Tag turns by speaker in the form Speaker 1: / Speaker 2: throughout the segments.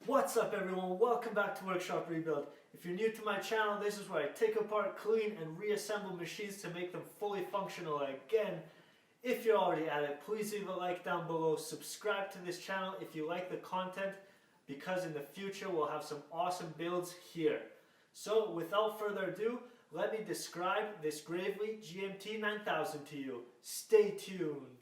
Speaker 1: What's up everyone, welcome back to Workshop Rebuild. If you're new to my channel, this is where I take apart, clean and reassemble machines to make them fully functional again. If you're already at it, please leave a like down below, subscribe to this channel if you like the content, because in the future we'll have some awesome builds here. So without further ado, let me describe this Gravely GMT9000 to you. Stay tuned.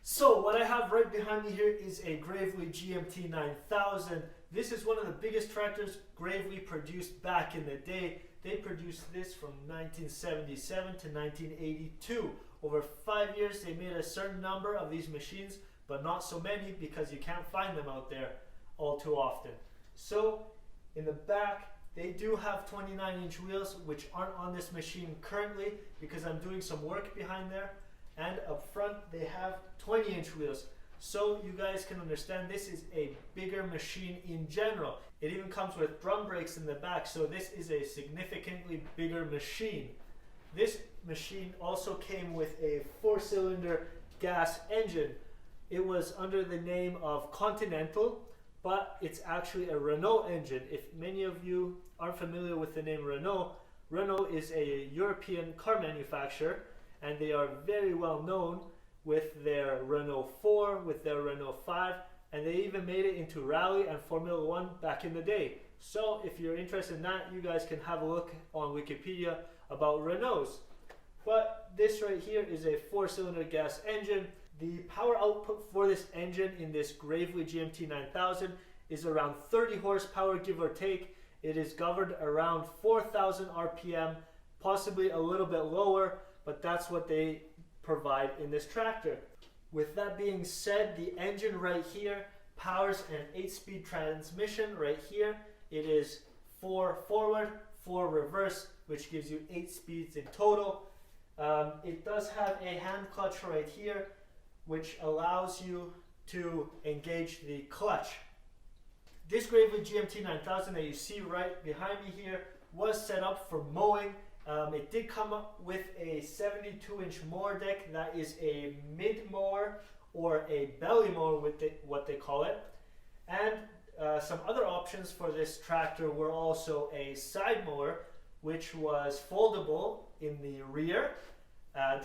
Speaker 1: So what I have right behind me here is a Gravely GMT9000. This is one of the biggest tractors Gravely produced back in the day. They produced this from 1977 to 1982. Over 5 years they made a certain number of these machines, but not so many because you can't find them out there all too often. So in the back they do have 29-inch wheels, which aren't on this machine currently because I'm doing some work behind there. And up front they have 20-inch wheels. So you guys can understand this is a bigger machine in general. It even comes with drum brakes in the back, so this is a significantly bigger machine. This machine also came with a 4-cylinder gas engine. It was under the name of Continental, but it's actually a Renault engine. If many of you aren't familiar with the name Renault, Renault is a European car manufacturer, and they are very well known with their Renault 4, with their Renault 5, and they even made it into Rally and Formula 1 back in the day. So if you're interested in that, you guys can have a look on Wikipedia about Renaults. But this right here is a 4-cylinder gas engine. The power output for this engine in this Gravely GMT9000 is around 30 horsepower, give or take. It is governed around 4,000 RPM, possibly a little bit lower, but that's what they provide in this tractor. With that being said, the engine right here powers an 8-speed transmission right here. It is 4 forward, 4 reverse, which gives you 8 speeds in total. It does have a hand clutch right here, which allows you to engage the clutch. This Gravely GMT9000 that you see right behind me here was set up for mowing. It did come up with a 72-inch mower deck that is a mid-mower or a belly mower, with what they call it. And some other options for this tractor were also a side mower, which was foldable in the rear,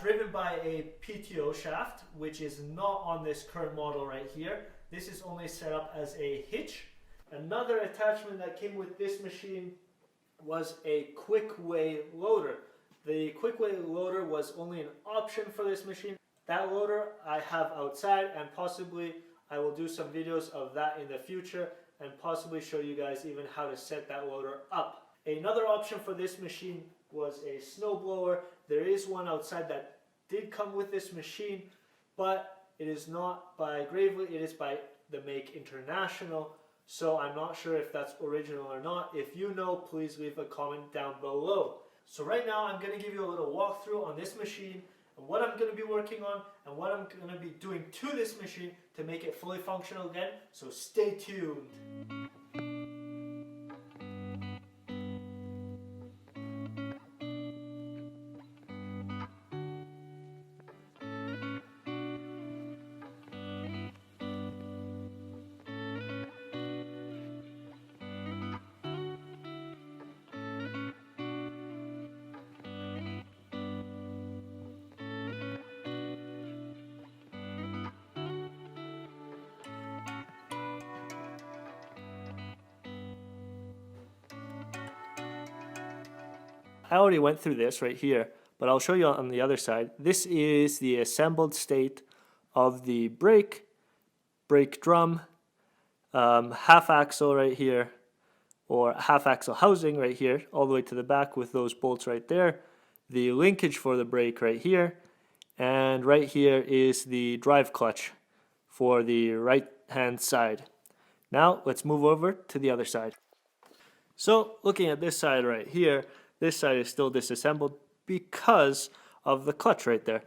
Speaker 1: driven by a PTO shaft, which is not on this current model right here. This is only set up as a hitch. Another attachment that came with this machine was a quick way loader. The quick way loader was only an option for this machine. That loader I have outside, and possibly I will do some videos of that in the future and possibly show you guys even how to set that loader up. Another option for this machine was a snow blower. There is one outside that did come with this machine, but it is not by Gravely, it is by the make International. So I'm not sure if that's original or not. If you know, please leave a comment down below. So right now I'm going to give you a little walkthrough on this machine and what I'm going to be working on and what I'm going to be doing to this machine to make it fully functional again. So stay tuned. I already went through this right here, but I'll show you on the other side. This is the assembled state of the brake drum, half axle right here, or half axle housing right here, all the way to the back with those bolts right there, the linkage for the brake right here, and right here is the drive clutch for the right hand side. Now let's move over to the other side. So looking at this side right here, this side is still disassembled because of the clutch right there.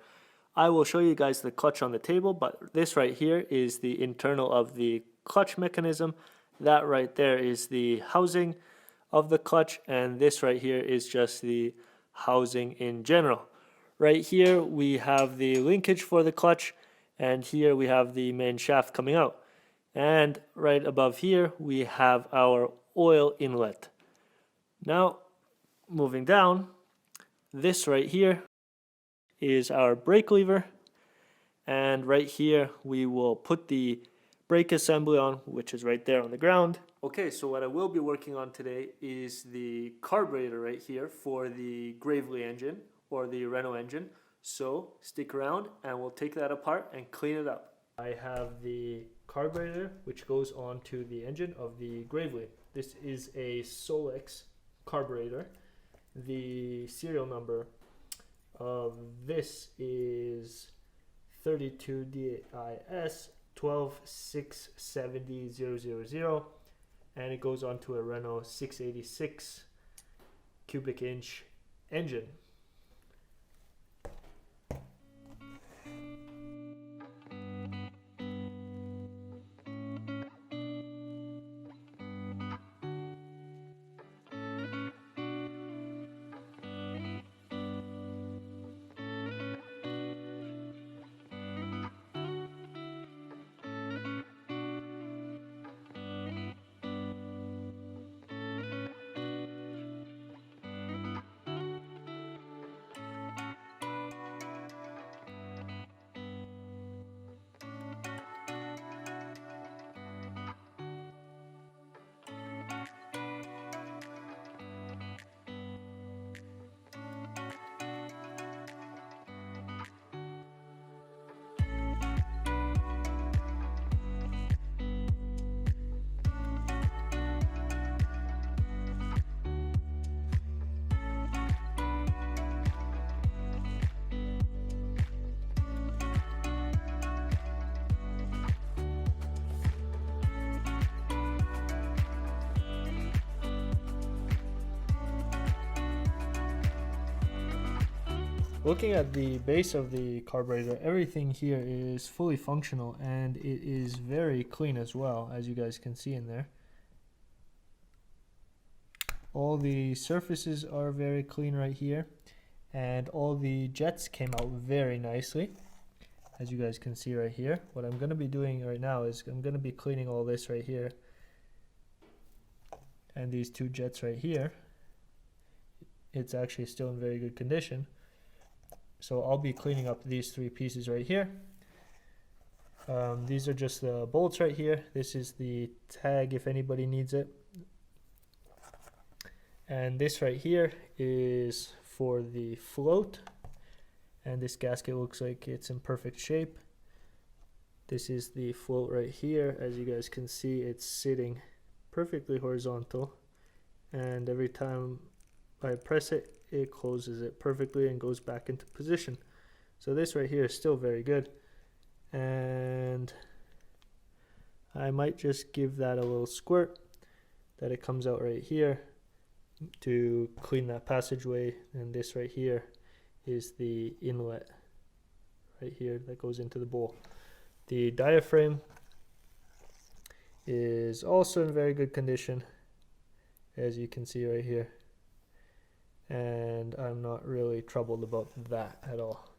Speaker 1: I will show you guys the clutch on the table, but this right here is the internal of the clutch mechanism. That right there is the housing of the clutch, and this right here is just the housing in general. Right here we have the linkage for the clutch, and here we have the main shaft coming out. And right above here we have our oil inlet. Now moving down, this right here is our brake lever, and right here we will put the brake assembly on, which is right there on the ground. Okay, so what I will be working on today is the carburetor right here for the Gravely engine or the Renault engine. So stick around and we'll take that apart and clean it up. I have the carburetor which goes onto the engine of the Gravely. This is a Solex carburetor. The serial number of this is 32DIS 1267000, and it goes onto a Renault 686 cubic inch engine. Looking at the base of the carburetor, everything here is fully functional and it is very clean as well, as you guys can see in there. All the surfaces are very clean right here, and all the jets came out very nicely, as you guys can see right here. What I'm going to be doing right now is I'm going to be cleaning all this right here, and these two jets right here. It's actually still in very good condition. So I'll be cleaning up these three pieces right here. These are just the bolts right here. This is the tag if anybody needs it. And this right here is for the float. And this gasket looks like it's in perfect shape. This is the float right here. As you guys can see, it's sitting perfectly horizontal. And every time I press it, it closes it perfectly and goes back into position. So this right here is still very good, and I might just give that a little squirt that it comes out right here to clean that passageway. And this right here is the inlet right here that goes into the bowl. The diaphragm is also in very good condition, as you can see right here, and I'm not really troubled about that at all.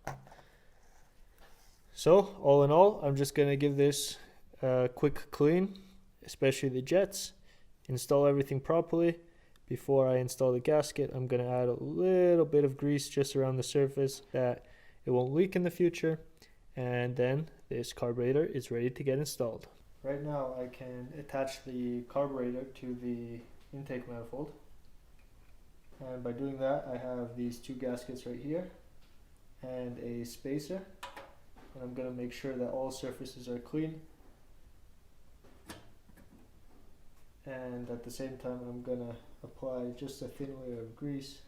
Speaker 1: So all in all, I'm just gonna give this a quick clean, especially the jets, install everything properly. Before I install the gasket, I'm gonna add a little bit of grease just around the surface that it won't leak in the future, and then this carburetor is ready to get installed. Right now I can attach the carburetor to the intake manifold. And by doing that, I have these two gaskets right here and a spacer. And I'm going to make sure that all surfaces are clean. And at the same time, I'm going to apply just a thin layer of grease.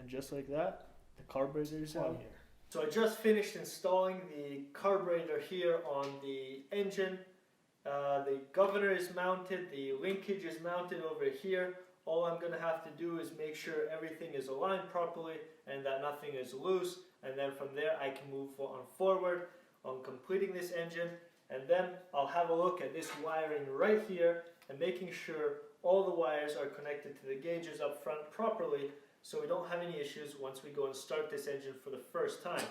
Speaker 1: just like that, the carburetor is on here. So I just finished installing the carburetor here on the engine. The governor is mounted, the linkage is mounted over here. All I'm going to have to do is make sure everything is aligned properly and that nothing is loose, and then from there I can move on forward on completing this engine. And then I'll have a look at this wiring right here and making sure all the wires are connected to the gauges up front properly, so we don't have any issues once we go and start this engine for the first time.